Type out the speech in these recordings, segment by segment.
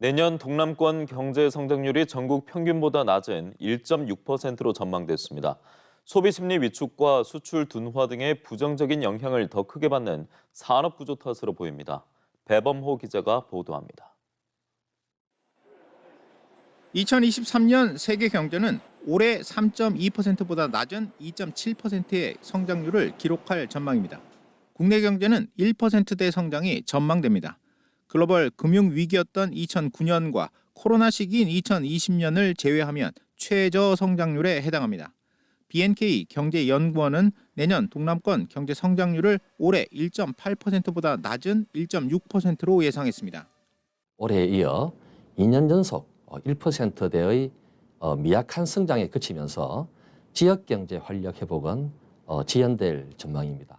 내년 동남권 경제 성장률이 전국 평균보다 낮은 1.6%로 전망됐습니다. 소비 심리 위축과 수출 둔화 등의 부정적인 영향을 더 크게 받는 산업 구조 탓으로 보입니다. 배범호 기자가 보도합니다. 2023년 세계 경제는 올해 3.2%보다 낮은 2.7%의 성장률을 기록할 전망입니다. 국내 경제는 1%대 성장이 전망됩니다. 글로벌 금융 위기였던 2009년과 코로나 시기인 2020년을 제외하면 최저 성장률에 해당합니다. BNK 경제연구원은 내년 동남권 경제 성장률을 올해 1.8%보다 낮은 1.6%로 예상했습니다. 올해에 이어 2년 연속 1%대의 미약한 성장에 그치면서 지역 경제 활력 회복은 지연될 전망입니다.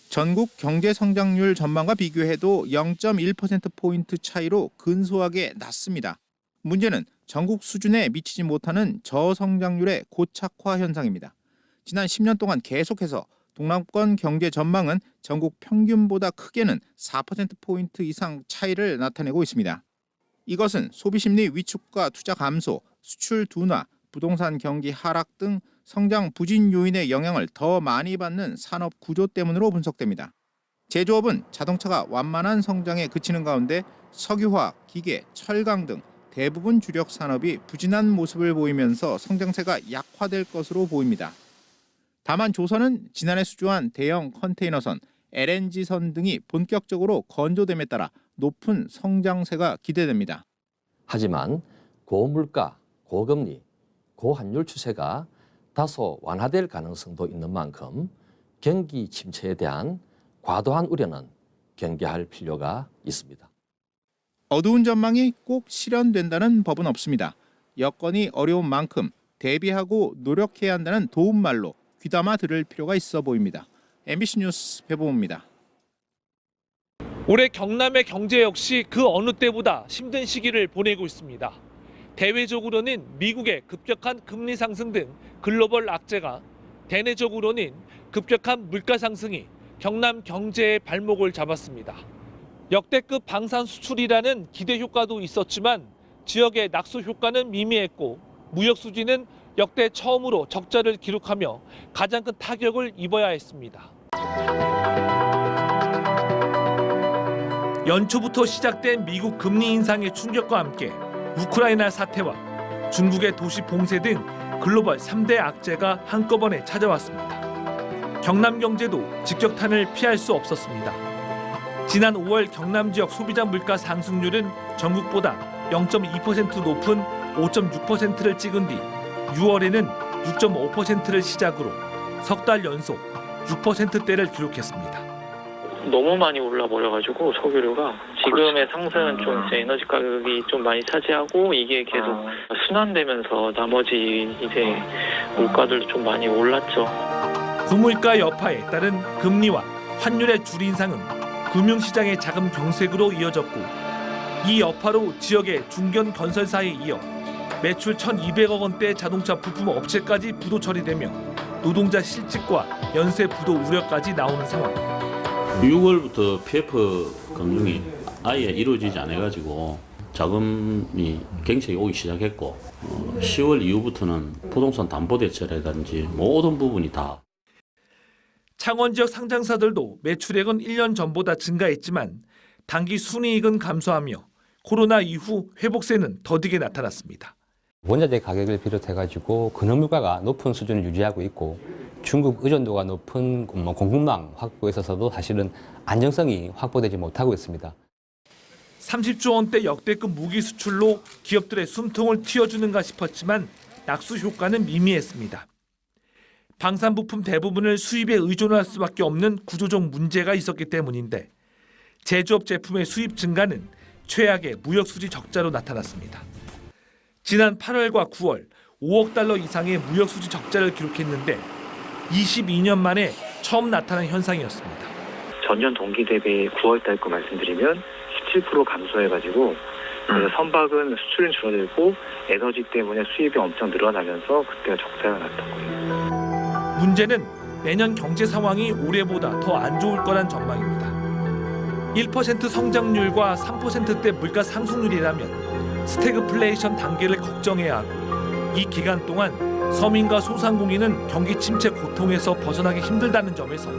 전국 경제 성장률 전망과 비교해도 0.1%포인트 차이로 근소하게 낮습니다. 문제는 전국 수준에 미치지 못하는 저성장률의 고착화 현상입니다. 지난 10년 동안 계속해서 동남권 경제 전망은 전국 평균보다 크게는 4%포인트 이상 차이를 나타내고 있습니다. 이것은 소비심리 위축과 투자 감소, 수출 둔화, 부동산 경기 하락 등 성장 부진 요인의 영향을 더 많이 받는 산업 구조 때문으로 분석됩니다. 제조업은 자동차가 완만한 성장에 그치는 가운데 석유화학, 기계, 철강 등 대부분 주력 산업이 부진한 모습을 보이면서 성장세가 약화될 것으로 보입니다. 다만 조선은 지난해 수주한 대형 컨테이너선, LNG선 등이 본격적으로 건조됨에 따라 높은 성장세가 기대됩니다. 하지만 고물가, 고금리, 고환율 추세가 다소 완화될 가능성도 있는 만큼 경기 침체에 대한 과도한 우려는 경계할 필요가 있습니다. 어두운 전망이 꼭 실현된다는 법은 없습니다. 여건이 어려운 만큼 대비하고 노력해야 한다는 도움말로 귀담아 들을 필요가 있어 보입니다. MBC 뉴스 배보입니다. 올해 경남의 경제 역시 그 어느 때보다 힘든 시기를 보내고 있습니다. 대외적으로는 미국의 급격한 금리 상승 등 글로벌 악재가, 대내적으로는 급격한 물가 상승이 경남 경제의 발목을 잡았습니다. 역대급 방산 수출이라는 기대 효과도 있었지만 지역의 낙수 효과는 미미했고 무역 수지는 역대 처음으로 적자를 기록하며 가장 큰 타격을 입어야 했습니다. 연초부터 시작된 미국 금리 인상의 충격과 함께 우크라이나 사태와 중국의 도시 봉쇄 등 글로벌 3대 악재가 한꺼번에 찾아왔습니다. 경남 경제도 직격탄을 피할 수 없었습니다. 지난 5월 경남 지역 소비자 물가 상승률은 전국보다 0.2% 높은 5.6%를 찍은 뒤 6월에는 6.5%를 시작으로 석 달 연속 6%대를 기록했습니다. 너무 많이 올라버려가지고 석유류가 지금의 상승은 좀 이제 에너지 가격이 좀 많이 차지하고 이게 계속 순환되면서 나머지 이제 물가들도 좀 많이 올랐죠. 고물가 여파에 따른 금리와 환율의 줄 인상은 금융시장의 자금 경색으로 이어졌고 이 여파로 지역의 중견 건설사에 이어 매출 1,200억 원대 자동차 부품 업체까지 부도 처리되며 노동자 실직과 연쇄 부도 우려까지 나오는 상황. 6월부터 PF 검증이 아예 이루어지지 않아가지고 자금이 갱책이 오기 시작했고 10월 이후부터는 부동산 담보대출이라든지 모든 부분이 다. 창원 지역 상장사들도 매출액은 1년 전보다 증가했지만 단기 순이익은 감소하며 코로나 이후 회복세는 더디게 나타났습니다. 원자재 가격을 비롯해가지고 근원물가가 높은 수준을 유지하고 있고 중국 의존도가 높은 공급망 확보에 있어서도 사실은 안정성이 확보되지 못하고 있습니다. 30조 원대 역대급 무기 수출로 기업들의 숨통을 틔워주는가 싶었지만 낙수 효과는 미미했습니다. 방산 부품 대부분을 수입에 의존할 수밖에 없는 구조적 문제가 있었기 때문인데 제조업 제품의 수입 증가는 최악의 무역 수지 적자로 나타났습니다. 지난 8월과 9월 5억 달러 이상의 무역 수지 적자를 기록했는데 22년 만에 처음 나타난 현상이었습니다. 전년 동기 대비 9월 달 거 말씀드리면 17% 감소해가지고 그래서 선박은 수출은 줄어들고 에너지 때문에 수입이 엄청 늘어나면서 그때가 적자가 났던 거예요. 문제는 내년 경제 상황이 올해보다 더 안 좋을 거란 전망입니다. 1% 성장률과 3%대 물가 상승률이라면 스태그플레이션 단계를 걱정해야 하고 이 기간 동안 서민과 소상공인은 경기 침체 고통에서 벗어나기 힘들다는 점에서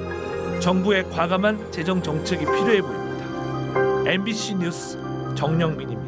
정부의 과감한 재정 정책이 필요해 보입니다. MBC 뉴스 정영민입니다.